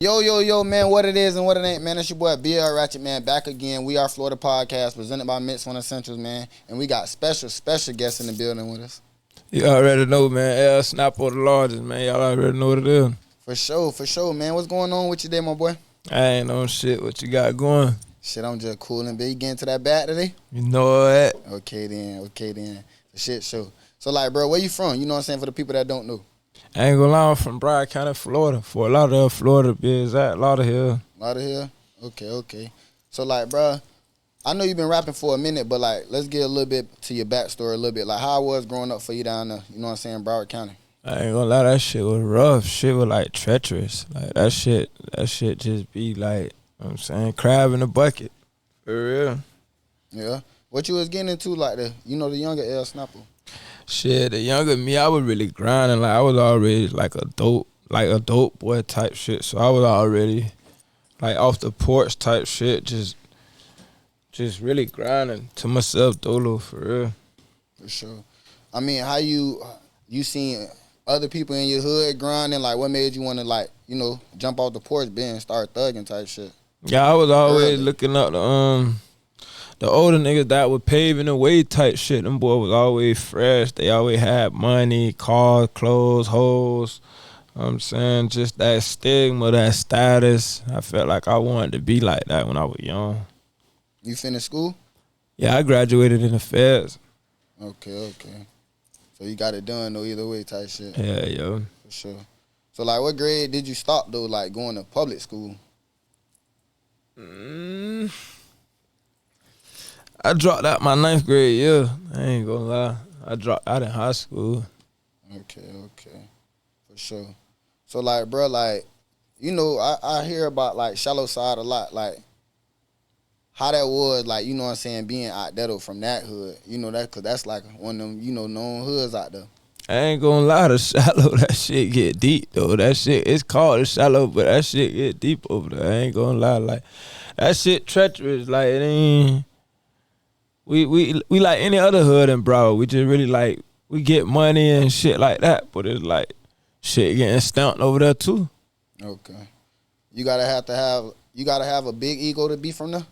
Yo, man, what it is and what it ain't, man. It's your boy BL Ratchet, man, back again. We are Florida Podcast, presented by Mix One Essentials, man. And we got special guests in the building with us. You already know, man. Snappo the largest, man. Y'all already know what it is. For sure, man. What's going on with you there, my boy? I ain't on shit. What you got going? Shit, I'm just cooling, baby. You getting to that bat today? You know that. Okay, then. The shit show. So, like, bro, where you from? You know what I'm saying, for the people that don't know. I ain't gonna lie, I'm from Broward County, Florida. For a lot of Florida, be exact. Lauderhill. Okay. So, like, bro, I know you've been rapping for a minute, but, like, let's get a little bit to your backstory a little bit. Like, how it was growing up for you down there, you know what I'm saying, Broward County. I ain't gonna lie, that shit was rough. Shit was, like, treacherous. Like, that shit just be, like, you know what I'm saying, crab in a bucket. For real. Yeah. What you was getting into, like, the younger L Snappo? Shit, the younger me, I was really grinding. Like, I was already like a dope boy type shit. So I was already like off the porch type shit, just really grinding to myself dolo, for real. For sure. I mean, how you seen other people in your hood grinding? Like, what made you want to, like, jump off the porch, and start thugging type shit? Yeah, I was always looking up the older niggas that were paving the way type shit. Them boys was always fresh. They always had money, cars, clothes, hoes. You know what I'm saying? Just that stigma, that status. I felt like I wanted to be like that when I was young. You finished school? Yeah, I graduated in the feds. Okay. So you got it done though, either way type shit. Yeah, yo. For sure. So, like, what grade did you stop though, like going to public school? I dropped out my 9th grade year. I ain't gonna lie. I dropped out in high school. Okay. For sure. So, like, bro, like, I hear about, like, Shallow Side a lot. Like, how that was, like, you know what I'm saying, being out there, though, from that hood. You know that, because that's, like, one of them, known hoods out there. I ain't gonna lie, the Shallow, that shit get deep, though. That shit, it's called the Shallow, but that shit get deep over there. I ain't gonna lie. Like, that shit treacherous. Like, it ain't... We like any other hood in Broward. We just really like, we get money and shit like that, but it's like shit getting stamped over there too. Okay. You gotta have a big ego to be from there.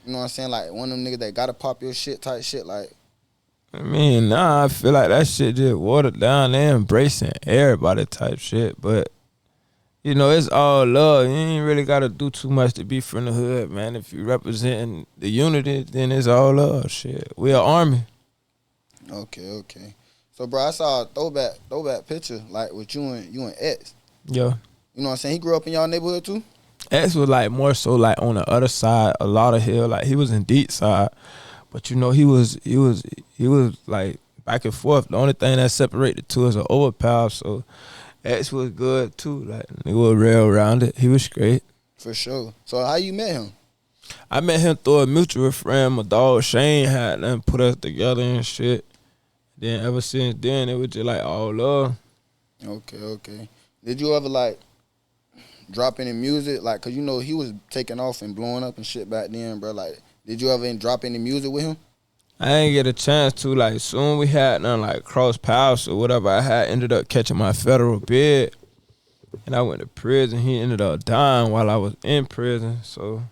You know what I'm saying? Like one of them niggas that gotta pop your shit type shit. Like, I mean, nah, I feel like that shit just watered down. They embracing everybody type shit, but it's all love. You ain't really got to do too much to be from the hood, man. If you representing the unity, then it's all love. Shit, we an army. Okay. So, bro, I saw a throwback picture, like, with you and X. Yeah. You know what I'm saying? He grew up in y'all neighborhood, too? X was, like, more so, like, on the other side, a lot of hill. Like, he was in deep side. But, he was, like, back and forth. The only thing that separated the two is an overpower, so... X was good too, like he was real rounded. He was great. For sure. So how you met him? I met him through a mutual friend. My dog Shane had them put us together and shit. Then ever since then, it was just like all love. Okay. Did you ever like drop any music? Like, cause he was taking off and blowing up and shit back then, bro. Like, did you ever drop any music with him? I ain't get a chance to. Like, soon we had none, like, cross paths or whatever. I had ended up catching my federal bid, and I went to prison. He ended up dying while I was in prison. So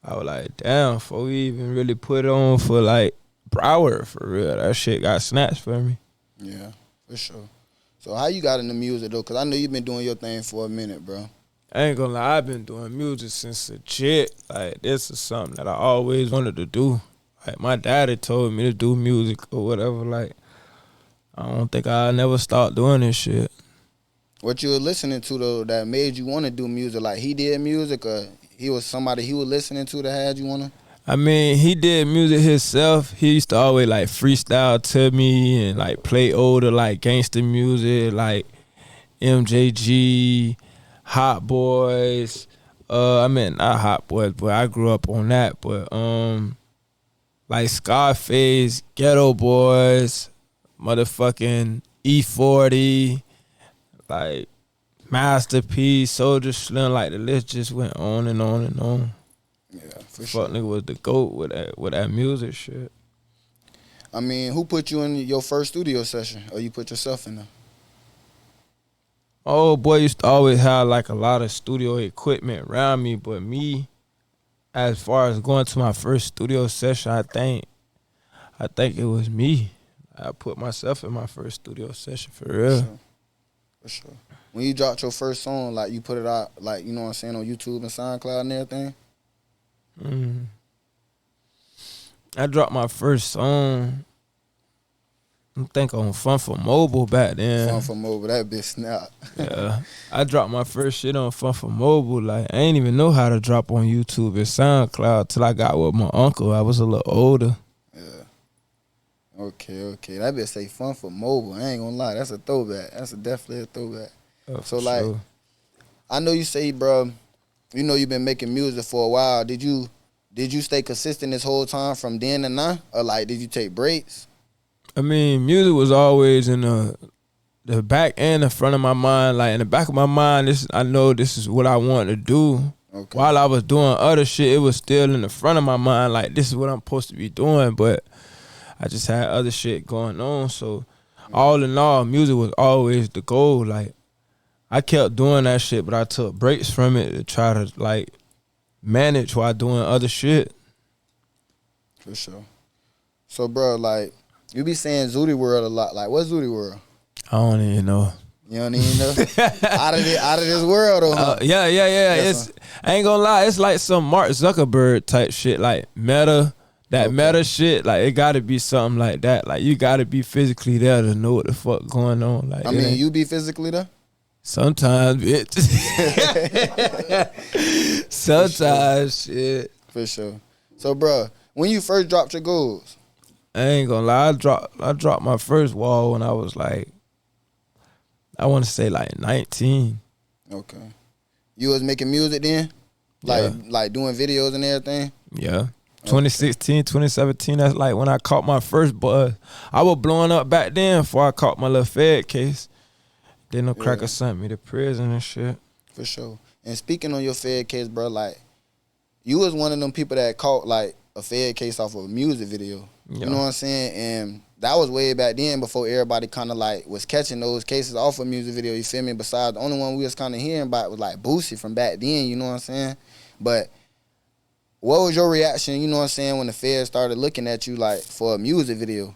I was like, damn, before we even really put it on for, like, Broward, for real, that shit got snatched for me. Yeah, for sure. So how you got into music, though? Because I know you've been doing your thing for a minute, bro. I ain't gonna lie, I've been doing music since a chick. Like, this is something that I always wanted to do. Like, my daddy told me to do music or whatever. Like, I don't think I'll never start doing this shit. What you were listening to, though, that made you want to do music? Like, he did music or he was somebody he was listening to that had you want to? I mean, he did music himself. He used to always, like, freestyle to me and, like, play older, like, gangster music, like MJG, Hot Boys. Not Hot Boys, but I grew up on that. But, like Scarface, Ghetto Boys, motherfucking E40, like Masterpiece, Soldier Slim, like the list just went on and on and on. Yeah, for sure. Fuck nigga was the GOAT with that music shit. I mean, who put you in your first studio session, or you put yourself in there? My old boy used to always have like a lot of studio equipment around me, but me, as far as going to my first studio session, I think it was me. I put myself in my first studio session for real. For sure. When you dropped your first song, like you put it out, like you know what I'm saying, on YouTube and SoundCloud and everything. I dropped my first song, I think on Fun for Mobile back then. Fun for Mobile, that bitch snap. Yeah. I dropped my first shit on Fun for Mobile. Like, I ain't even know how to drop on YouTube and SoundCloud till I got with my uncle. I was a little older. Yeah. Okay. That bitch say Fun for Mobile. I ain't gonna lie, that's a throwback. That's definitely a throwback. So, like, sure. I know you say, bro, you know you been making music for a while. Did you stay consistent this whole time from then to now? Or, like, did you take breaks? I mean, music was always in the back and the front of my mind. Like, in the back of my mind, I know this is what I want to do. Okay. While I was doing other shit, it was still in the front of my mind. Like, this is what I'm supposed to be doing. But I just had other shit going on. So, all in all, music was always the goal. Like, I kept doing that shit, but I took breaks from it to try to, like, manage while doing other shit. For sure. So, bro, like, you be saying Zooty World a lot. Like, what's Zooty World? I don't even know. You don't even know? out of this world, though, huh? Yeah. I ain't gonna lie. It's like some Mark Zuckerberg type shit, like meta. That meta shit, like, it gotta be something like that. Like, you gotta be physically there to know what the fuck going on. Like, I mean, you be physically there? Sometimes, bitch. Sometimes, shit. For sure. So, bro, when you first dropped your goals? I ain't gonna lie. I dropped my first wall when I was like, I want to say like 19. Okay. You was making music then? Like doing videos and everything? Yeah. 2016, 2017, that's like when I caught my first buzz. I was blowing up back then before I caught my little Fed case. Then no cracker sent me to prison and shit. For sure. And speaking on your Fed case, bro, like, you was one of them people that caught, like, a Fed case off of a music video. Yeah. You know what I'm saying? And that was way back then before everybody kind of, like, was catching those cases off of music video, you feel me? Besides, the only one we was kind of hearing about was, like, Boosie from back then, you know what I'm saying? But what was your reaction, you know what I'm saying, when the Feds started looking at you, like, for a music video?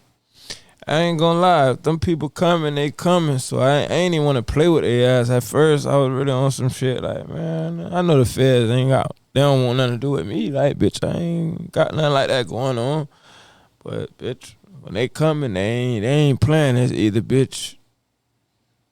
I ain't gonna lie, if them people coming, they coming. So I ain't even want to play with their ass. At first, I was really on some shit like, man, I know the Feds they don't want nothing to do with me. Like, bitch, I ain't got nothing like that going on. But, bitch, when they coming, they ain't playing. It's either, bitch,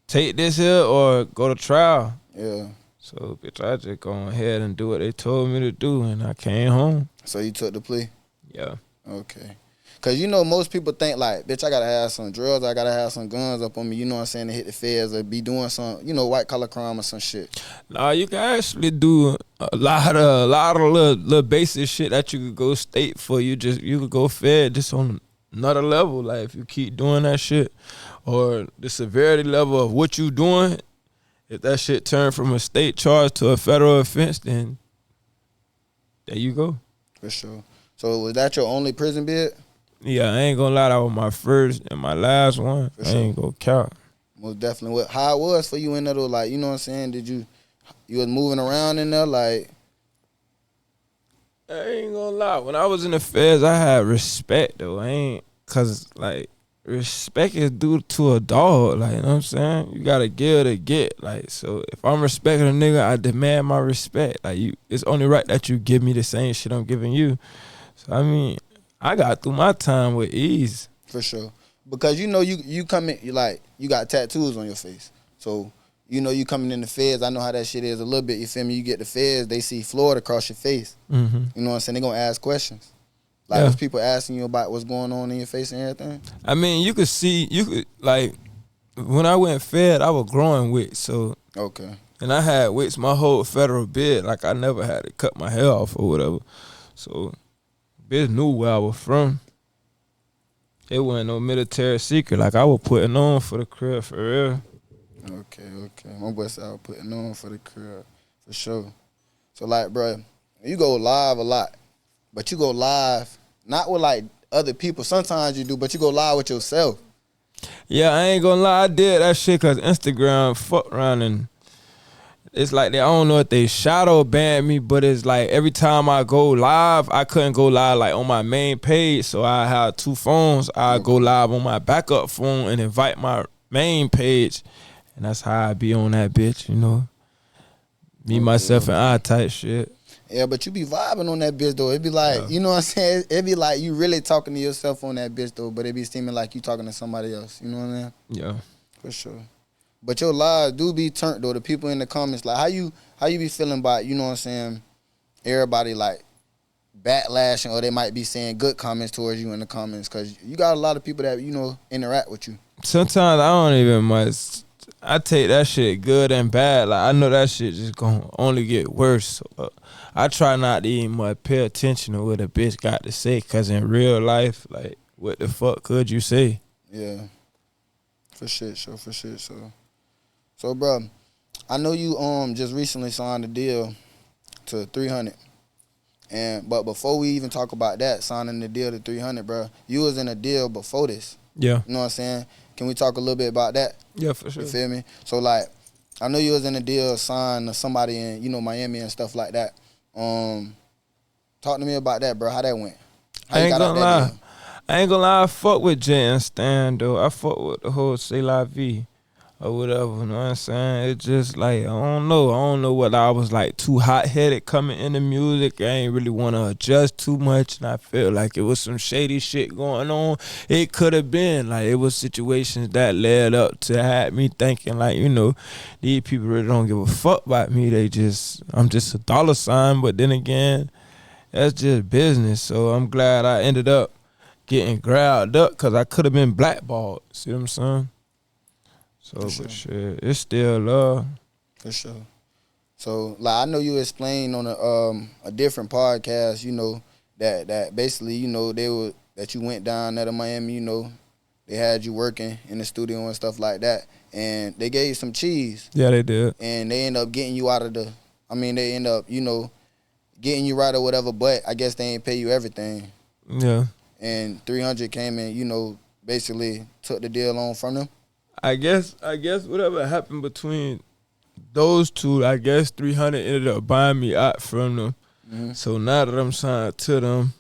take this here or go to trial. Yeah. So, bitch, I just go ahead and do what they told me to do, and I came home. So you took the plea? Yeah. Okay. Because, you know, most people think, like, bitch, I got to have some drugs, I got to have some guns up on me, you know what I'm saying, to hit the Feds or be doing some, you know, white-collar crime or some shit. Nah, you can actually do a lot of little basic shit that you could go state for. You could go Fed just on another level, like, if you keep doing that shit. Or the severity level of what you doing, if that shit turned from a state charge to a federal offense, then there you go. For sure. So was that your only prison bid? Yeah, I ain't gonna lie, that was my first and my last one. I ain't gonna count. Most definitely. How it was for you in there, though, like, you know what I'm saying? Did you was moving around in there, like? I ain't gonna lie. When I was in the Feds, I had respect, though. Cause, like, respect is due to a dog, like, you know what I'm saying? You gotta give to get, like, so if I'm respecting a nigga, I demand my respect. Like, it's only right that you give me the same shit I'm giving you. So, I mean, I got through my time with ease. For sure. Because, you know, you come in, you got tattoos on your face. So, you know, you coming in the Feds, I know how that shit is a little bit, you feel me? You get the Feds, they see Florida across your face. Mm-hmm. You know what I'm saying? They gonna ask questions. Like, was people asking you about what's going on in your face and everything? I mean, like, when I went Fed, I was growing wigs, so. Okay. And I had wigs my whole federal bid, like, I never had to cut my hair off or whatever. So, bitch knew where I was from. It wasn't no military secret. Like, I was putting on for the crib, for real. Okay. My boy said I was putting on for the crib, for sure. So, like, bro, you go live a lot. But you go live, not with, like, other people. Sometimes you do, but you go live with yourself. Yeah, I ain't gonna lie, I did that shit cause Instagram fuck around and it's like I don't know if they shadow banned me, but it's like every time I go live, I couldn't go live like on my main page, so I had 2 phones. I go live on my backup phone and invite my main page, and that's how I be on that bitch, you know. Me, myself, and I type shit. Yeah, but you be vibing on that bitch though. It be like, you know what I'm saying? It be like you really talking to yourself on that bitch though, but it be seeming like you talking to somebody else. You know what I mean? Yeah. For sure. But your lives do be turned though. The people in the comments, like how you be feeling about, you know what I'm saying, everybody like backlashing or they might be saying good comments towards you in the comments because you got a lot of people that, you know, interact with you. Sometimes I don't even much. I take that shit good and bad. Like I know that shit just gonna only get worse. So, I try not to even much pay attention to what a bitch got to say, cause in real life, like what the fuck could you say? Yeah, for shit, so. So, bro, I know you just recently signed a deal to 300, but before we even talk about that, signing the deal to 300, bro, you was in a deal before this. Yeah. You know what I'm saying? Can we talk a little bit about that? Yeah, for sure. You feel me? So, like, I know you was in a deal signed to somebody in, you know, Miami and stuff like that. Talk to me about that, bro. How that went? How you got out that deal? I ain't gonna lie, I fuck with Jay and Stan, though. I fuck with the whole C'est La Vie or whatever, you know what I'm saying? It's just like, I don't know whether I was like too hot-headed coming into music. I ain't really want to adjust too much, and I feel like it was some shady shit going on. It could have been, like, it was situations that led up to had me thinking, like, you know, these people really don't give a fuck about me. I'm just a dollar sign, but then again, that's just business. So I'm glad I ended up getting grabbed up because I could have been blackballed. See what I'm saying? So, but shit, it's still love. For sure. So, like, I know you explained on a different podcast, you know, that basically, you know, that you went down there to Miami, you know, they had you working in the studio and stuff like that, and they gave you some cheese. Yeah, they did. And they end up getting you out of they end up, you know, getting you right or whatever, but I guess they ain't pay you everything. Yeah. And 300 came and, you know, basically took the deal on from them. I guess whatever happened between those two, I guess 300 ended up buying me out from them. Mm-hmm. So now that I'm signed to them,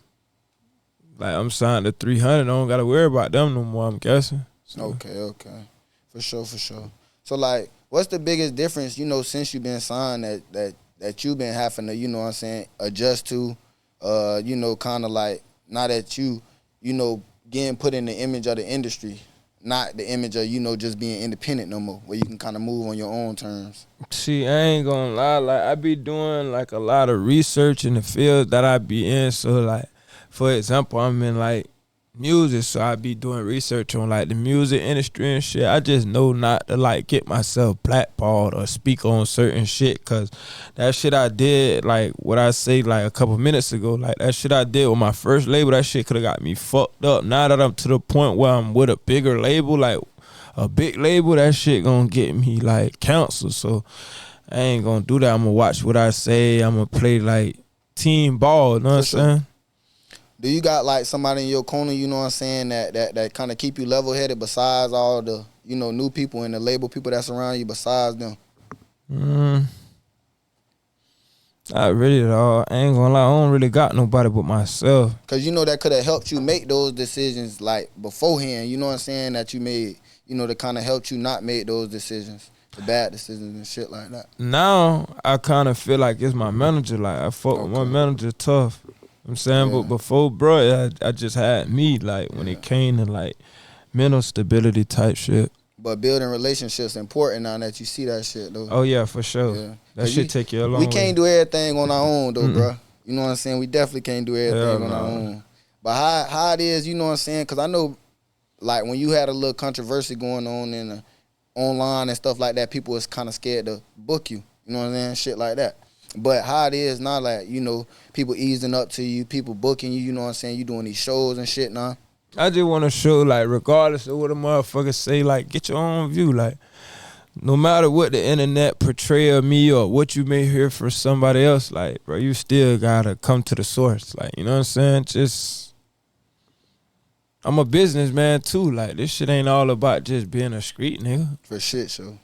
like I'm signed to 300, I don't gotta worry about them no more, I'm guessing. So. Okay. For sure. So like, what's the biggest difference, you know, since you've been signed that you've been having to, you know what I'm saying, adjust to, you know, kind of like, now that you know, getting put in the image of the industry, not the image of, you know, just being independent no more, where you can kind of move on your own terms. See, I ain't gonna lie, like I be doing like a lot of research in the field that I be in. So like, for example, I'm in like music, so I be doing research on like the music industry and shit. I just know not to like get myself blackballed or speak on certain shit, cause that shit I did, like what I say like a couple minutes ago, like that shit I did with my first label, that shit could have got me fucked up. Now that I'm to the point where I'm with a bigger label, like a big label, that shit gonna get me like canceled. So I ain't gonna do that. I'm gonna watch what I say. I'm gonna play like team ball, you know what I'm saying? Do you got like somebody in your corner, you know what I'm saying, that kind of keep you level headed besides all the, you know, new people and the label people that's around you besides them? Not really at all. I ain't gonna lie, I don't really got nobody but myself. Cause you know that could have helped you make those decisions like beforehand, you know what I'm saying, that you made, you know, to kind of help you not make those decisions, the bad decisions and shit like that. Now I kind of feel like it's my manager. Like I fuck with my manager tough. I'm saying, but before, bro, I just had me, like, when it came to, like, mental stability type shit. But building relationships important now that you see that shit, though. Oh, yeah, for sure. Yeah. That shit take you a long way. We can't do everything on our own, though, bro. You know what I'm saying? We definitely can't do everything on our own. But how it is, you know what I'm saying? Because I know, like, when you had a little controversy going on in online and stuff like that, people was kind of scared to book you. You know what I'm saying? Shit like that. But how it is now, like, you know, people easing up to you, people booking you, you know what I'm saying? You doing these shows and shit now. I just want to show, like, regardless of what a motherfucker say, like, get your own view. Like, no matter what the internet portray of me or what you may hear from somebody else, like, bro, you still got to come to the source. Like, you know what I'm saying? Just, I'm a businessman too. Like, this shit ain't all about just being a street nigga. For shit, show.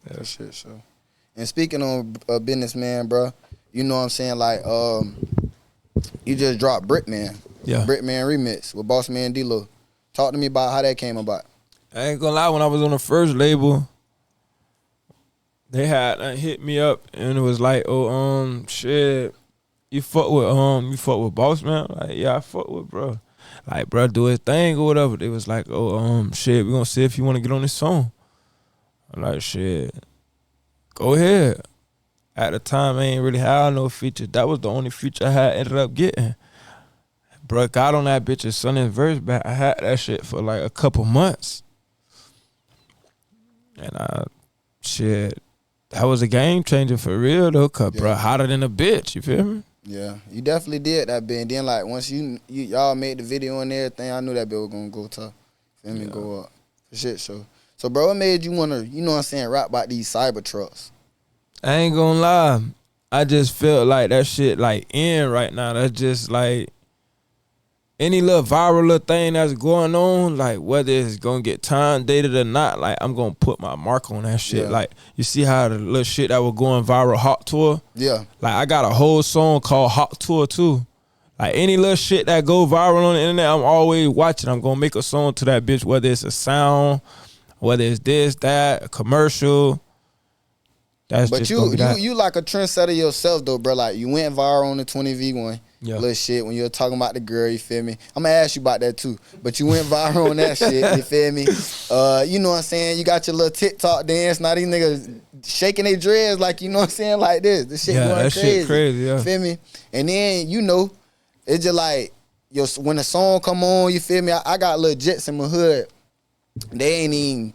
Yeah. For shit, show. And speaking on a businessman, bro, you know what I'm saying? Like, you just dropped Brickman. Yeah. Brickman remix with Boss Man D-Lo. Talk to me about how that came about. I ain't gonna lie, when I was on the first label, they had hit me up and it was like, oh, shit, you fuck with Boss Man? Like, yeah, I fuck with bro. Like, bro, do his thing or whatever. They was like, oh, shit, we gonna see if you wanna get on this song. I'm like, shit, go ahead. At the time, I ain't really had no feature. That was the only feature I had ended up getting. Bro, got on that bitch's Sunny verse back. I had that shit for like a couple months. And shit, that was a game changer for real though, cause bro, hotter than a bitch, you feel me? Yeah, you definitely did that bit. And then like once y'all made the video and everything, I knew that bit was gonna go tough. Feel me? Go up. For shit, so bro, what made you wanna, you know what I'm saying, rap about these cyber trucks? I ain't gonna lie. I just felt like that shit like in right now. That's just like any little viral little thing that's going on, like whether it's gonna get time dated or not, like I'm gonna put my mark on that shit. Yeah. Like you see how the little shit that was going viral, Hot Tour? Yeah. Like I got a whole song called Hot Tour too. Like any little shit that go viral on the internet, I'm always watching. I'm gonna make a song to that bitch, whether it's a sound, whether it's this, that, a commercial. That's but just you like a trendsetter yourself though, bro. Like you went viral on the 20V1. Yeah. Little shit when you're talking about the girl, you feel me? I'm gonna ask you about that too. But you went viral on that shit, you feel me? You know what I'm saying? You got your little TikTok dance. Now these niggas shaking their dreads like, you know what I'm saying? Like this. This shit going that crazy. Shit crazy, yeah. You feel me? And then, you know, it's just like, when the song come on, you feel me? I got little jets in my hood. They ain't even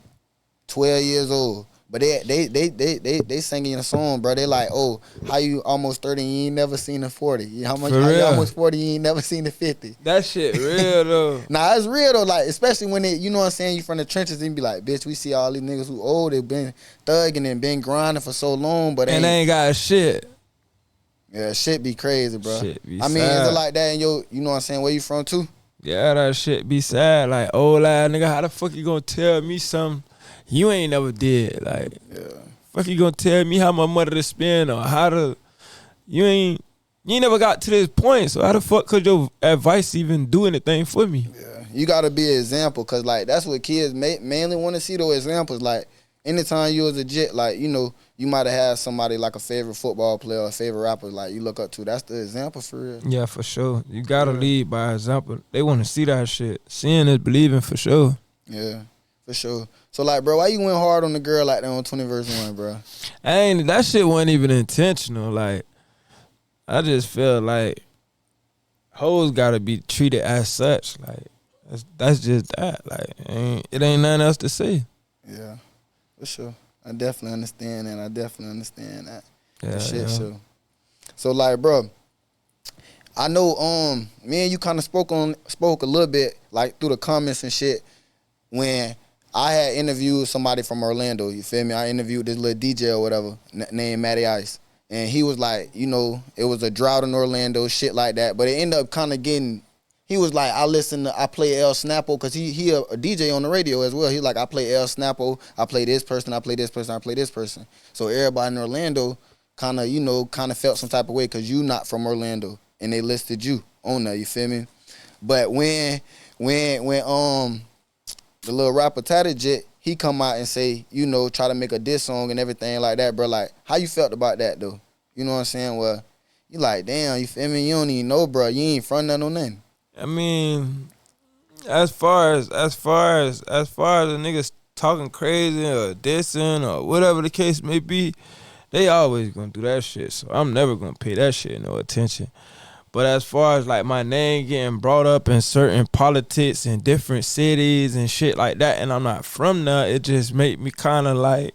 12 years old. But they singing a song, bro. They like, oh, how you almost 30 and you ain't never seen a 40? How you almost 40 you ain't never seen a 50? That shit real though. Nah, it's real though. Like, especially when you know what I'm saying, you from the trenches and be like, bitch, we see all these niggas who old, they been thugging and been grinding for so long, but they ain't got shit. Yeah, shit be crazy, bro. Shit be I mean, sad. is it like that in you know what I'm saying, where you from too? Yeah, that shit be sad. Like, old ass nigga, how the fuck you gonna tell me something you ain't never did? Like, fuck you gonna tell me how my mother to spend or how to, you ain't never got to this point, so how the fuck could your advice even do anything for me? Yeah, you gotta be an example, cause like that's what kids mainly want to see, those examples. Like anytime you was a jit, like, you know, you might have had somebody like a favorite football player or a favorite rapper like you look up to. That's the example for real. Yeah, for sure. You gotta lead by example. They want to see that shit. Seeing is believing for sure. Yeah, for sure. So like, bro, why you went hard on the girl like that on 20v1, bro? That shit wasn't even intentional. Like, I just feel like hoes gotta be treated as such. Like, that's just that. Like, it ain't nothing else to say. Yeah, for sure. I definitely understand that. Yeah, shit, yeah. Sure. So like, bro, I know me and you kind of spoke a little bit like through the comments and shit when I had interviewed somebody from Orlando. You feel me? I interviewed this little DJ or whatever named Matty Ice, and he was like, you know, it was a drought in Orlando, shit like that. But it ended up kind of getting. He was like, I play El Snappo, because he a DJ on the radio as well. He's like, I play El Snappo, I play this person, I play this person, I play this person. So everybody in Orlando kind of felt some type of way because you not from Orlando, and they listed you on there, you feel me? But when the little rapper Tatted Jet, he come out and say, you know, try to make a diss song and everything like that, bro. Like, how you felt about that, though? You know what I'm saying? Well, you like, damn, you feel me? You don't even know, bro. You ain't front nothing on nothing. I mean, as far as the niggas talking crazy or dissing or whatever the case may be, they always gonna do that shit. So I'm never gonna pay that shit no attention. But as far as like my name getting brought up in certain politics in different cities and shit like that, and I'm not from there, it just make me kind of like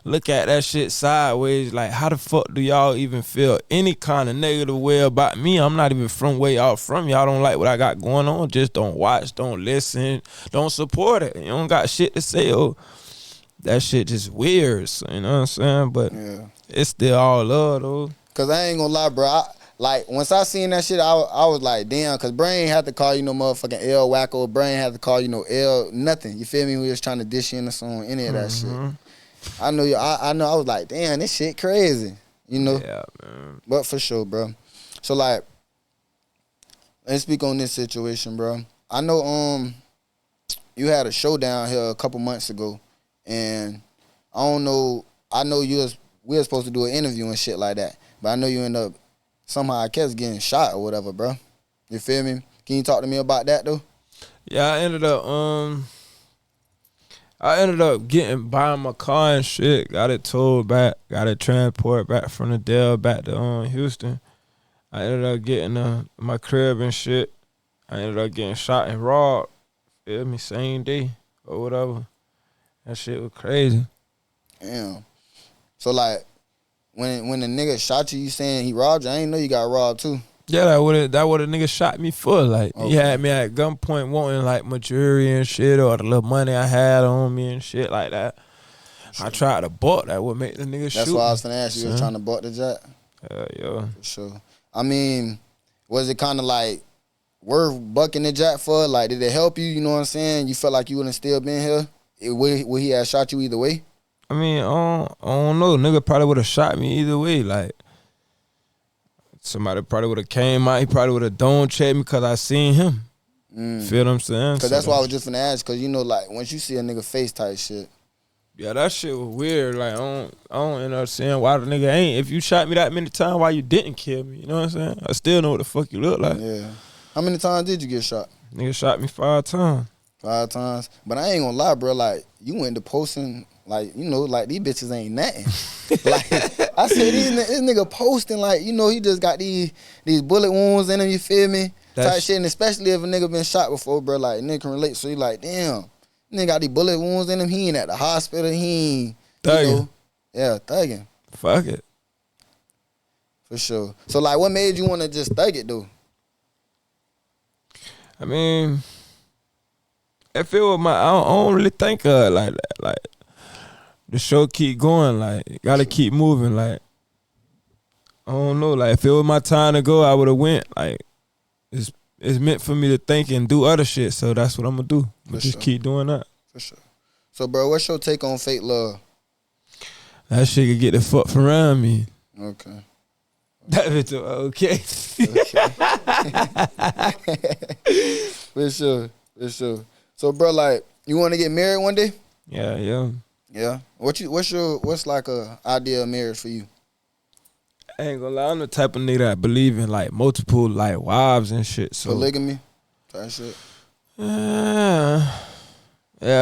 look at that shit sideways. Like, how the fuck do y'all even feel any kind of negative way about me? I'm not even from where y'all from. Y'all don't like what I got going on. Just don't watch, don't listen, don't support it. You don't got shit to say. Oh, that shit just weird. So, you know what I'm saying? But it's still all love, though. Because I ain't gonna lie, bro. like once I seen that shit, I was like, damn, cause Brain had to call you no motherfucking L Wacko. Brain had to call you no L nothing. You feel me? We was trying to dish in the song, any of that shit. I know you. I know. I was like, damn, this shit crazy. You know. Yeah, man. But for sure, bro. So like, let's speak on this situation, bro. I know you had a show down here a couple months ago, and I don't know. I know we were supposed to do an interview and shit like that, but I know you end up somehow I guess getting shot or whatever, bro. You feel me? Can you talk to me about that though? Yeah, I ended up buying my car and shit. Got it towed back. Got it transported back from the Dell back to Houston. I ended up getting my crib and shit. I ended up getting shot and robbed. Feel me? Same day or whatever. That shit was crazy. Damn. So like, when the nigga shot you, you saying he robbed you? I ain't know you got robbed too. Yeah, that would a nigga shot me for. Like, Okay. He had me at gunpoint wanting like my jewelry and shit or the little money I had on me and shit like that. Sure. I tried to buck that would make the nigga shoot. That's why I was gonna ask you. You was trying to buck the jack? Yeah. For sure. I mean, was it kind of like worth bucking the jack for? Like, did it help you? You know what I'm saying? You felt like you wouldn't still been here? Would he have shot you either way? I mean, I don't know. Nigga probably would have shot me either way. Like, somebody probably would have came out. He probably would have dome checked me because I seen him. Feel what I'm saying? Because that's why I was just finna ask. Because, you know, like, once you see a nigga face type shit. Yeah, that shit was weird. Like, I don't end up saying why the nigga ain't. If you shot me that many times, why you didn't kill me? You know what I'm saying? I still know what the fuck you look like. Yeah. How many times did you get shot? Nigga shot me 5 times. 5 times? But I ain't gonna lie, bro. Like, you went to posting, like, you know, like, these bitches ain't nothing. Like, I said, this nigga posting, like, you know, he just got these bullet wounds in him, you feel me? Type shit, and especially if a nigga been shot before, bro, like, nigga can relate. So you like, damn, nigga got these bullet wounds in him. He ain't at the hospital. He ain't, thugging. You know, yeah, thugging. Fuck it. For sure. So, like, what made you want to just thug it, though? I mean, if it was I don't really think of it like that. Like, the show keep going. Like, gotta keep moving. Like, I don't know. Like, if it was my time to go, I would have went. Like, it's meant for me to think and do other shit. So that's what I'm gonna do. But just keep doing that. For sure. So, bro, what's your take on fake love? That shit could get the fuck from around me. Okay. That bitch okay. For sure. For sure. So, bro, like, you want to get married one day? Yeah. Yeah. What's like a idea of marriage for you? I ain't gonna lie, I'm the type of nigga that believe in like multiple like wives and shit. So polygamy type shit. Yeah,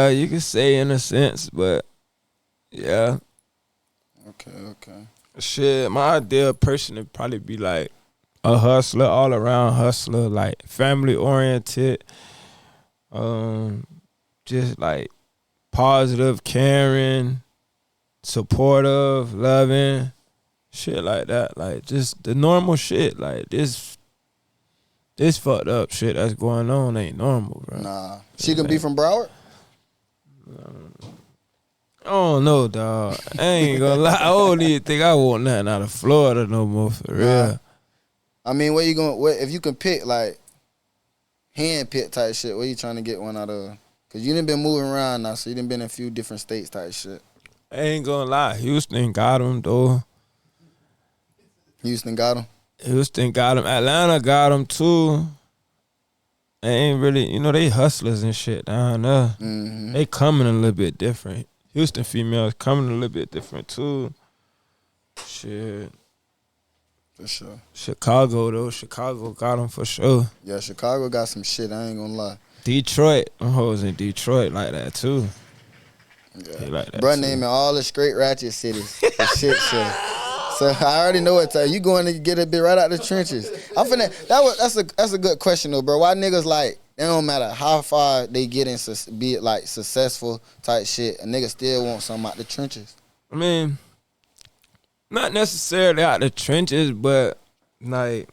you can say in a sense, but yeah. Okay. Shit, my ideal person would probably be like a hustler, all around hustler, like family oriented, just like positive, caring, supportive, loving. Shit like that, like just the normal shit, like this fucked up shit that's going on ain't normal, bro. Nah, she can be from Broward. I don't know, dog. I ain't gonna lie. I don't even think I want nothing out of Florida no more, for real. I mean, where you going? If you can pick, like hand pick type shit, where you trying to get one out of? Cause you done been moving around now, so you done been in a few different states type shit. I ain't gonna lie, Houston got him though. Houston got him. Atlanta got him too. They ain't really, you know, they hustlers and shit down there. Mm-hmm. They coming a little bit different. Houston females coming a little bit different too. Shit. For sure. Chicago got them for sure. Yeah, Chicago got some shit, I ain't gonna lie. Detroit, them hoes in Detroit like that too. Yeah. They like that Bruh too. naming all the straight ratchet cities. The shit show. So I already know what time you going to get a bit right out the trenches. That's a good question though, bro. Why niggas like it don't matter how far they get in, be it like successful type shit, a nigga still want something out the trenches. I mean, not necessarily out the trenches, but like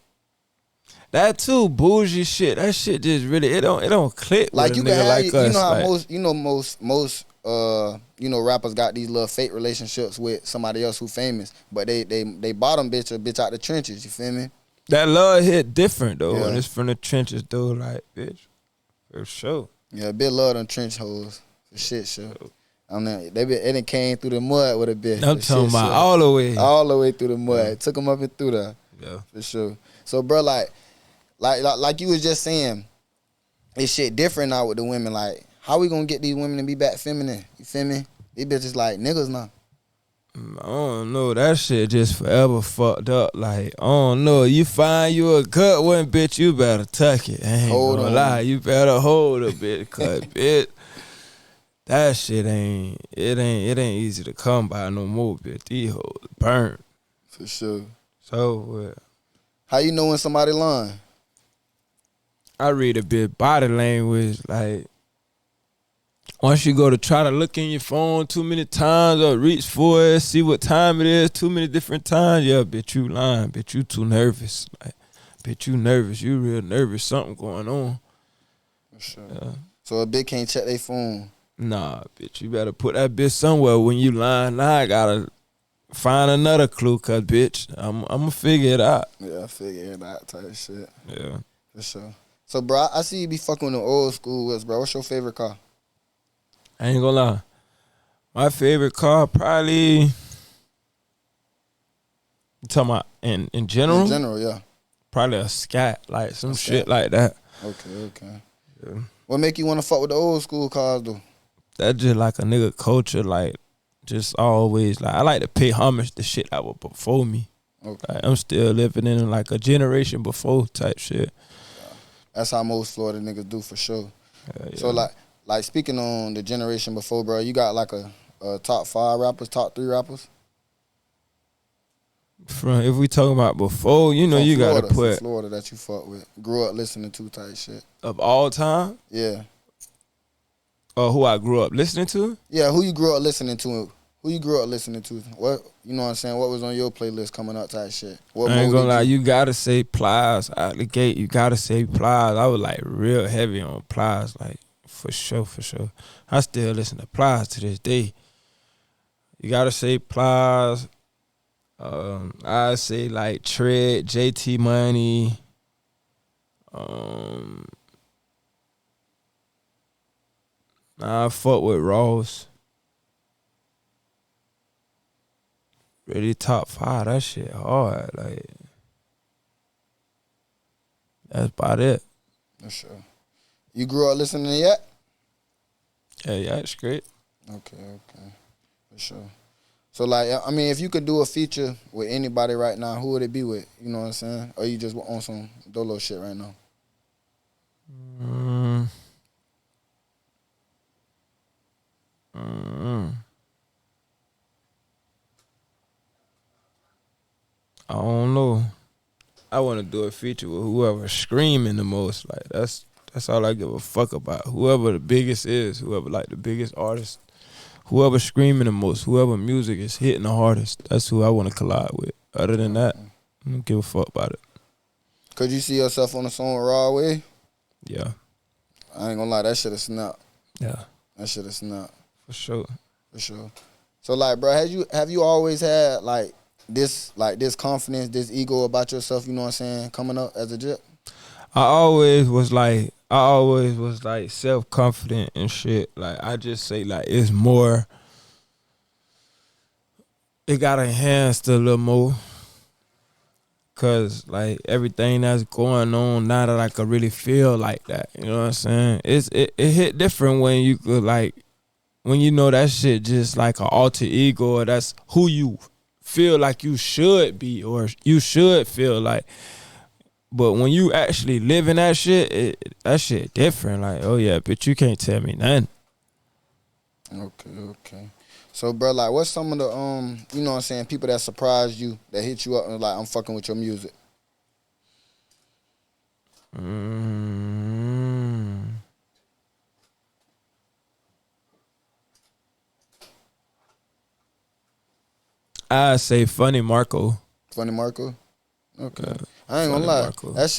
that too bougie shit. That shit just really it don't click Like with you a can nigga have, like us. you know how like, most rappers got these little fake relationships with somebody else who famous, but they bottom bitch a bitch out the trenches. You feel me? That love hit different though. Yeah. When it's from the trenches though, like bitch, for sure. Yeah, Big love them trench hoes. For shit, sure. I don't know. They done came through the mud with a bitch. I'm talking about all the way. All the way through the mud. Yeah. Took them up and through there. Yeah. For sure. So, bro, like you was just saying, this shit different now with the women. Like, how we gonna get these women to be back feminine? You feel me? These bitches like niggas now. I don't know. That shit just forever fucked up. Like, I don't know. You find you a good one, bitch, you better tuck it. I ain't gonna lie. You better hold a bitch, cause bitch, that shit ain't easy to come by no more, bitch. These hoes burn. For sure. So, how you know when somebody lying? I read a bit body language, like, once you go to try to look in your phone too many times or reach for it, see what time it is, too many different times, yeah, bitch, you lying. Bitch, you too nervous. Like, bitch, you nervous. You real nervous. Something going on. For sure. Yeah. So a bitch can't check their phone? Nah, bitch, you better put that bitch somewhere when you lying. Now I gotta find another clue, cause bitch, I'm gonna figure it out. Yeah, figure it out type shit. Yeah. For sure. So, bro, I see you be fucking with the old school whips, bro. What's your favorite car? I ain't gonna lie. My favorite car probably, you talking about in general? In general, yeah. Probably a Scat, like some shit like that. Okay. Yeah. What make you want to fuck with the old school cars, though? That's just like a nigga culture, like, just always, like, I like to pay homage to shit that was before me. Okay. Like, I'm still living in, like, a generation before type shit. Yeah. That's how most Florida niggas do, for sure. Yeah. So, like speaking on the generation before, bro, you got, like, a top 5 rappers, top 3 rappers? From, if we talking about before, you know, from you Florida, gotta put from Florida that you fuck with, grew up listening to type shit. Of all time? Yeah. Or who I grew up listening to? Yeah, who you grew up listening to? Who you grew up listening to? What, you know what I'm saying? What was on your playlist coming up type shit? What I ain't gonna lie, you gotta say Plies out the gate. You gotta say Plies. I was like real heavy on Plies, like for sure. I still listen to Plies to this day. You gotta say Plies. I say like Tread, JT Money. I fuck with Ross. Really top 5, that shit hard. Like, that's about it. For sure. You grew up listening to Yak? Yeah, it's great. Okay. For sure. So, like, I mean, if you could do a feature with anybody right now, who would it be with? You know what I'm saying? Or you just on some dolo shit right now? I don't know. I want to do a feature with whoever's screaming the most. Like, that's all I give a fuck about. Whoever the biggest is, whoever like the biggest artist, whoever screaming the most, whoever music is hitting the hardest, that's who I want to collide with. Other than that, I don't give a fuck about it. Could you see yourself on the song Raw Way? Yeah. I ain't gonna lie, that shit is snap. Yeah. That shit is snap. For sure. So, like, bro, have you always had this confidence, this ego about yourself, you know what I'm saying, coming up as a Jip? I always was like self-confident and shit. Like, I just say, like, it's more, it got enhanced a little more. Cause, like, everything that's going on now that I could really feel like that, you know what I'm saying? It hit different when you could, like, when you know that shit just like an alter ego, or that's who you feel like you should be or you should feel like. But when you actually living that shit, that shit different. Like, oh yeah, bitch, you can't tell me nothing. Okay. So, bro, like, what's some of the, you know what I'm saying, people that surprised you, that hit you up and like, I'm fucking with your music? I say Funny Marco. Funny Marco? Okay. Yeah, I ain't gonna funny lie. Marco. That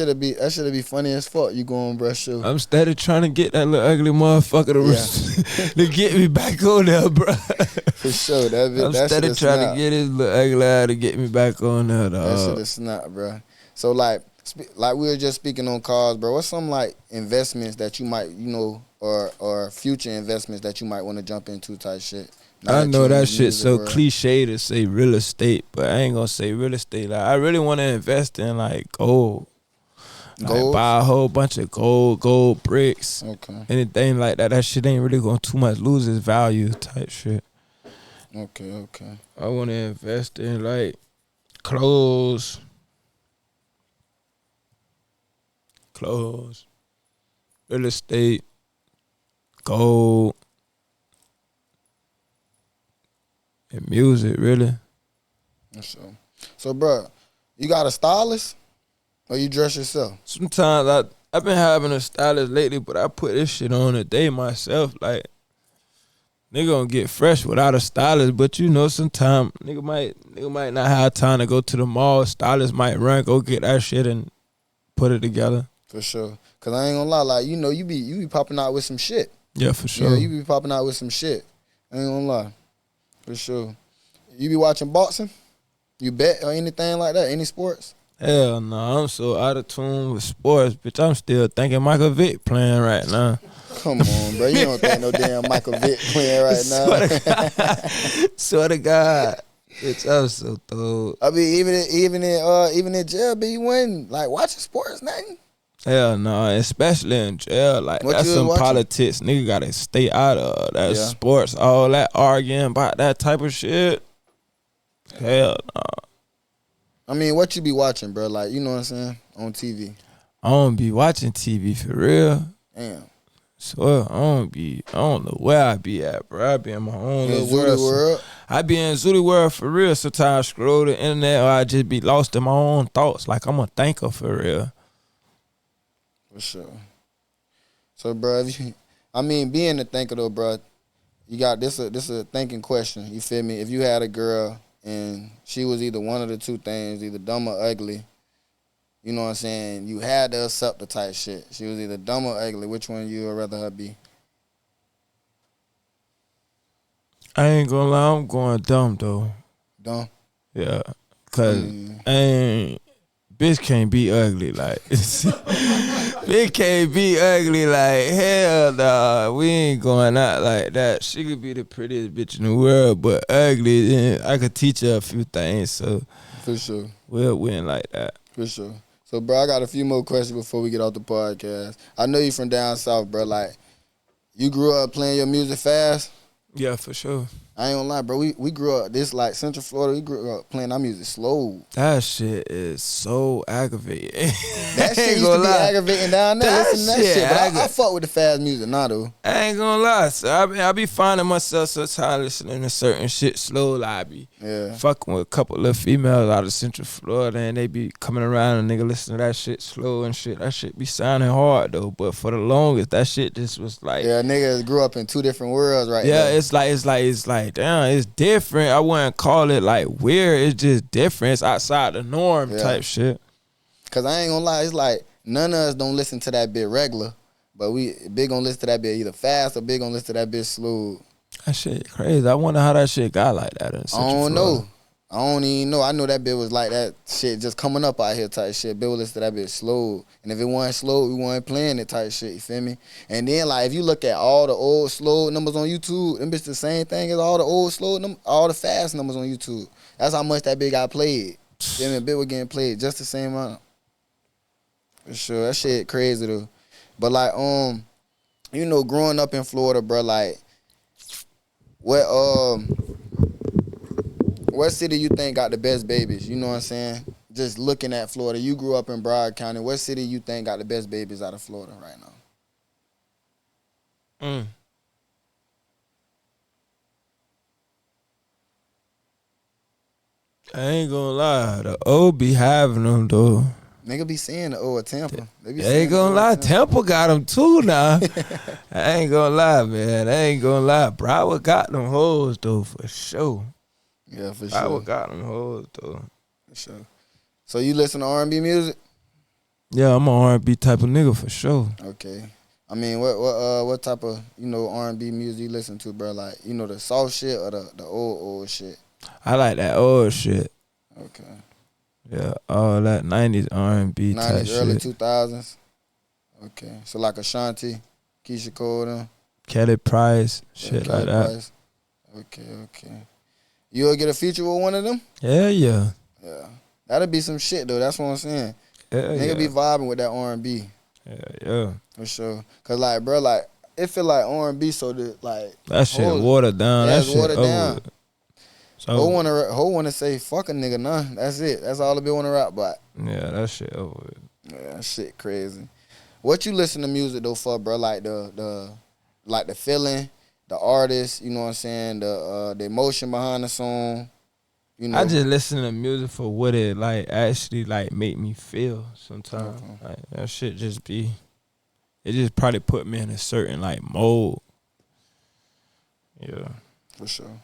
should be funny as fuck. You going brush shoe. I'm steady trying to get that little ugly motherfucker to get me back on there, bro. For sure. I'm That steady should trying to snap. get his little ugly eye to get me back on there, That should dog. have snapped, bro. So like we were just speaking on cars, bro. What's some like investments that you might, or future investments that you might want to jump into type shit? I know that shit shit's so cliche to say real estate, but I ain't gonna say real estate. Like I really want to invest in like gold. Like buy a whole bunch of gold bricks. Okay. Anything like that. That shit ain't really gonna too much lose its value type shit. Okay. I wanna invest in like clothes, real estate, gold, and music, really. So, bro, you got a stylist or you dress yourself? Sometimes I've been having a stylist lately, but I put this shit on a day myself. Like, nigga gonna get fresh without a stylist, but sometimes nigga might not have time to go to the mall. Stylist might go get that shit and put it together. For sure. Cause I ain't gonna lie, like, you be popping out with some shit. Yeah, for sure. Yeah, you be popping out with some shit. I ain't gonna lie. For sure. You be watching boxing? You bet or anything like that? Any sports? Hell no, I'm so out of tune with sports, bitch. I'm still thinking Michael Vick playing right now. Come on, bro. You don't think no damn Michael Vick playing right now. Swear to God. Bitch, I'm so through. I mean, even in jail, be you wasn't like watching sports, nothing. Hell no, especially in jail. Like What that's you some watching? politics nigga gotta stay out of. That sports, all that arguing about that type of shit. Hell no. I mean, what you be watching, bro? Like, you know what I'm saying? On TV. I don't be watching TV for real. Damn. So I don't know where I be at, bro. I be in my own little world. I be in Zooty world for real. Sometimes I scroll the internet or I just be lost in my own thoughts. Like I'm a thinker for real. For sure. So, bro, being a thinker though, bro, you got this a thinking question. You feel me? If you had a girl and she was either one of the two things, either dumb or ugly, you know what I'm saying? You had to accept the type shit. She was either dumb or ugly. Which one you would rather her be? I ain't gonna lie, I'm going dumb though. Dumb? Yeah. Cause bitch can't be ugly, like bitch can't be ugly, like hell nah. We ain't going out like that. She could be the prettiest bitch in the world, but ugly, then I could teach her a few things, so For sure. We'll win like that. For sure. So, bro, I got a few more questions before we get off the podcast. I know you from down south, bro. Like, you grew up playing your music fast? Yeah, for sure. I ain't gonna lie, bro. We grew up like Central Florida. We grew up playing our music slow. That shit is so aggravating. That shit used to be aggravating down there. Listen to that shit. But I fuck with the fast music now, though. I ain't gonna lie. So I be finding myself sometimes listening to certain shit slow. Like I be fucking with a couple of females out of Central Florida, and they be coming around and nigga listening to that shit slow and shit. That shit be sounding hard though. But for the longest, that shit just was like, yeah, niggas grew up in two different worlds, right? Yeah, it's like damn, it's different. I wouldn't call it like weird. It's just different. It's outside the norm type shit. Cause I ain't gonna lie, it's like none of us don't listen to that bit regular, but we big gonna listen to that bit either fast or big gonna listen to that bit slow. That shit crazy. I wonder how that shit got like that in Central I don't Florida. know. I don't even know. I know that bit was like that shit just coming up out here type shit. Bill listen to that bit slow. And if it wasn't slow, we wasn't playing it type shit, you feel me? And then like if you look at all the old slow numbers on YouTube, them bitch the same thing as all the old slow all the fast numbers on YouTube. That's how much that bit got played. Then the bit was getting played just the same amount. For sure. That shit crazy though. But like you know, growing up in Florida, bro, like what city you think got the best babies? You know what I'm saying? Just looking at Florida. You grew up in Broward County. What city you think got the best babies out of Florida right now? I ain't gonna lie. The O be having them though. Nigga be seeing the O of Tampa. They ain't gonna lie. Tampa got them too now. I ain't gonna lie, man. I ain't gonna lie. Broward got them hoes though for sure. Yeah, for sure. Broward got them hoes though. For sure. So you listen to R&B music? Yeah, I'm an R&B type of nigga for sure. Okay. I mean, what type of, R&B music you listen to, bro? Like, the soft shit or the old shit? I like that old shit. Okay. Yeah, all that 90s R&B type 90s, early shit. 2000s? Okay. So like Ashanti, Keisha Cole, them? Kelly Price, shit Kelly like that. Price. Okay. You'll get a feature with one of them? Yeah. Yeah. That'll be some shit, though. That's what I'm saying. Nigga be vibing with that R&B. Yeah. For sure. Cause like, bro, like it feel like R&B, so that like that shit watered down. Yeah, That it's shit watered down. over. So Ho wanna say fuck a nigga, nah. That's it. That's all I be wanna rap about. yeah, that shit over. Yeah, that shit crazy. What you listen to music though for, bro? Like the feeling, the artist. You know what I'm saying? The emotion behind the song. I just listen to music for what it like actually like make me feel sometimes. Okay. Like that shit just be. It just probably put me in a certain like mode. Yeah. For sure.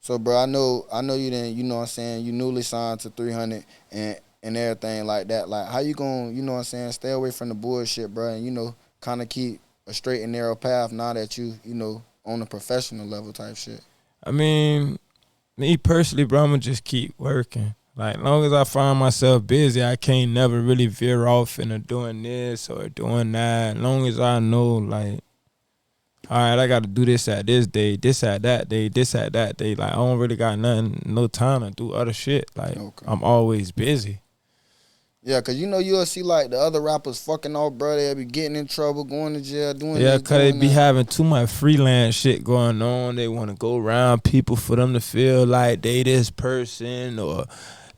So, bro, I know you didn't, you know what I'm saying, you newly signed to 300 and everything like that. Like, how you gonna, you know what I'm saying, stay away from the bullshit, bro, and, kind of keep a straight and narrow path now that you on a professional level type shit? I mean, me personally, bro, I'ma just keep working. Like, long as I find myself busy, I can't never really veer off into doing this or doing that. Long as I know, like, all right, I got to do this at this day, this at that day, this at that day. Like, I don't really got no time to do other shit. Like, okay. I'm always busy. Yeah, because you'll see, like, the other rappers fucking off, bro. They'll be getting in trouble, going to jail, doing this. Yeah, because they be having too much freelance shit going on. They want to go around people for them to feel like they this person, or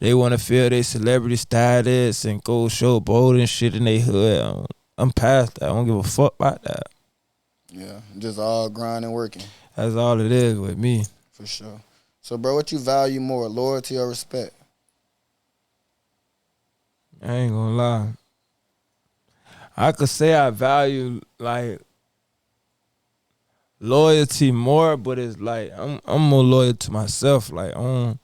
they want to feel they celebrity status and go showboat and shit in their hood. I'm past that. I don't give a fuck about that. Yeah, just all grinding, working. That's all it is with me. For sure. So, bro, what you value more, loyalty or respect? I ain't gonna lie. I could say I value, like, loyalty more, but it's like I'm more loyal to myself. Like, I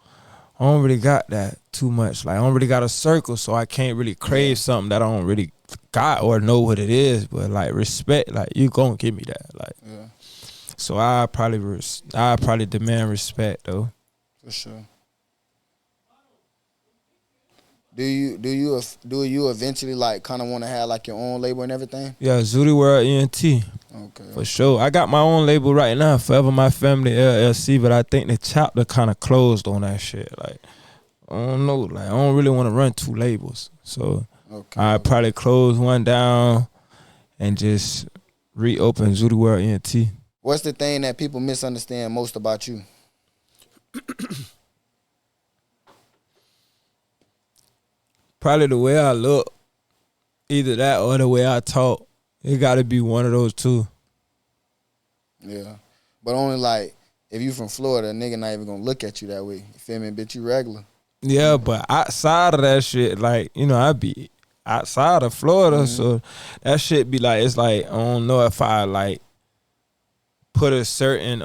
don't really got that too much. Like, I don't really got a circle, so I can't really crave something that I don't really got or know what it is. But like, respect, like, you gonna give me that. Like, yeah. So I probably demand respect though. For sure. Do you eventually like kind of want to have like your own label and everything? Yeah, Zooty World ENT. Okay. For sure. I got my own label right now, Forever My Family LLC, but I think the chapter kind of closed on that shit. Like, I don't know. Like, I don't really want to run two labels. So I probably close one down and just reopen Zooty World ENT. What's the thing that people misunderstand most about you? Probably the way I look. Either that or the way I talk. It got to be one of those two. Yeah. But only like, if you from Florida, a nigga not even going to look at you that way. You feel me? Bitch, you regular. Yeah, but outside of that shit, like, I be outside of Florida, so that shit be like, it's like, I don't know if I like put a certain,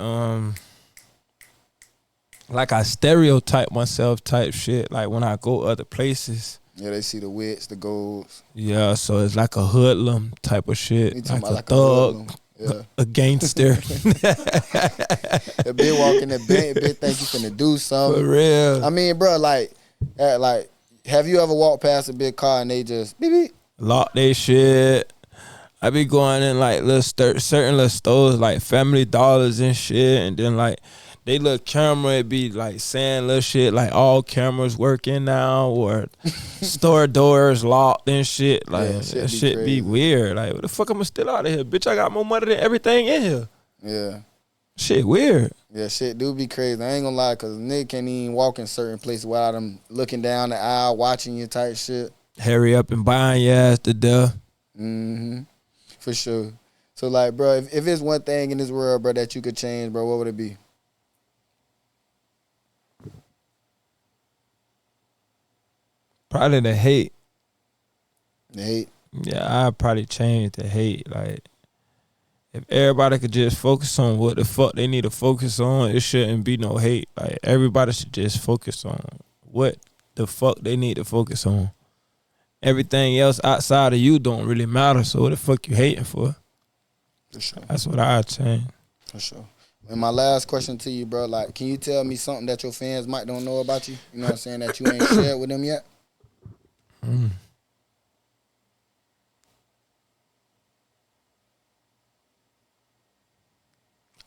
like I stereotype myself type shit, like when I go other places. Yeah, they see the wits, the golds. Yeah, so it's like a hoodlum type of shit, like a thug, a gangster. That bitch walking the bank, bitch think you finna do something. For real. I mean, bro, like, have you ever walked past a big car and they just beep beep? Lock they shit. I be going in like certain little stores like Family Dollars and shit, and then like they little camera, it be like saying little shit like all cameras working now, or store doors locked and shit. Like, that shit be weird. Like, what the fuck am I still out of here? Bitch, I got more money than everything in here. Yeah. Shit weird. Yeah, shit do be crazy. I ain't gonna lie, cause nigga can't even walk in certain places without them looking down the aisle, watching you type shit. Hurry up and buying your ass to death. For sure. So like, bro, if it's one thing in this world, bro, that you could change, bro, what would it be? Probably the hate. The hate? Yeah, I'd probably change the hate. Like, if everybody could just focus on what the fuck they need to focus on, it shouldn't be no hate. Like, everybody should just focus on what the fuck they need to focus on. Everything else outside of you don't really matter, so what the fuck you hating for? For sure. That's what I change. For sure. And my last question to you, bro, like, can you tell me something that your fans might don't know about you? You know what I'm saying, that you ain't shared with them yet?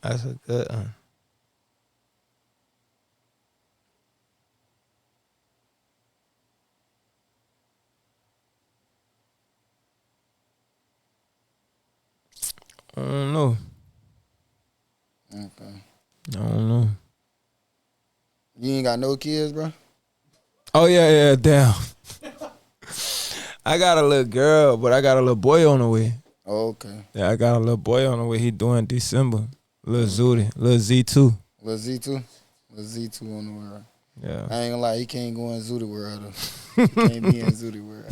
That's a good one. I don't know. Okay. I don't know. You ain't got no kids, bro? Oh, yeah, damn. I got a little girl, but I got a little boy on the way. Oh, okay. Yeah, I got a little boy on the way. He doing December. Little Zooty. Little Z2. Little Z2? Little Z2 on the world. Yeah. I ain't gonna lie, he can't go in Zooty world, though. He can't be in Zooty world.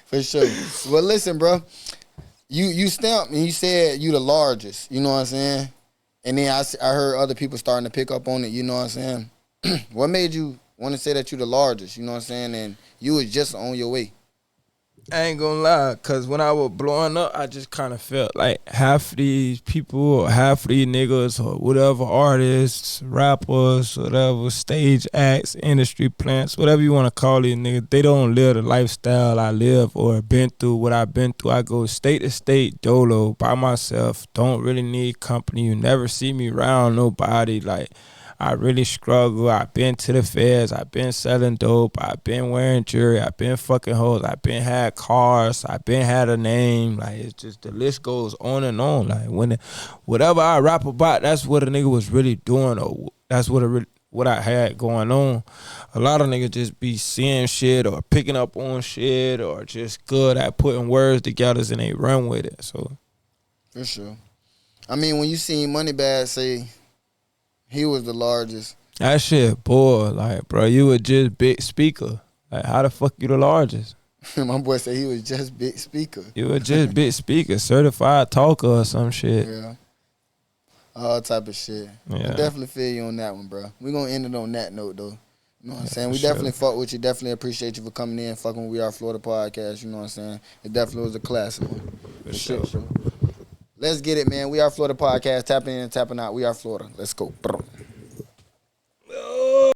For sure. Well, listen, bro. You stamped and you said you the largest. You know what I'm saying? And then I heard other people starting to pick up on it. You know what I'm saying? What made you want to say that you the largest? You know what I'm saying? And you was just on your way. I ain't gonna lie, cause when I was blowing up, I just kind of felt like half of these people or half of these niggas or whatever artists, rappers, whatever, stage acts, industry plants, whatever you want to call these niggas, they don't live the lifestyle I live or been through what I've been through. I go state to state, dolo, by myself, don't really need company. You never see me around nobody, like, I really struggle. I've been to the feds. I've been selling dope. I've been wearing jewelry. I've been fucking hoes. I've been had cars. I've been had a name. Like, it's just, the list goes on and on. Like, whatever I rap about, that's what a nigga was really doing, or that's what I had going on. A lot of niggas just be seeing shit or picking up on shit or just good at putting words together and they run with it. So, For sure. I mean, when you seen Moneybagg say he was the largest. that shit, boy, like, bro, you were just big speaker. Like, how the fuck you the largest? My boy said he was just big speaker. You were just big speaker, certified talker or some shit. Yeah. All type of shit. Yeah. I definitely feel you on that one, bro. We gonna end it on that note, though. You know what I'm saying? We sure. definitely fuck with you. Definitely appreciate you for coming in, fucking with We Are Florida podcast. You know what I'm saying? It definitely was a classic one. For sure. Let's get it, man. We Are Florida podcast. Tapping in and tapping out. We Are Florida. Let's go.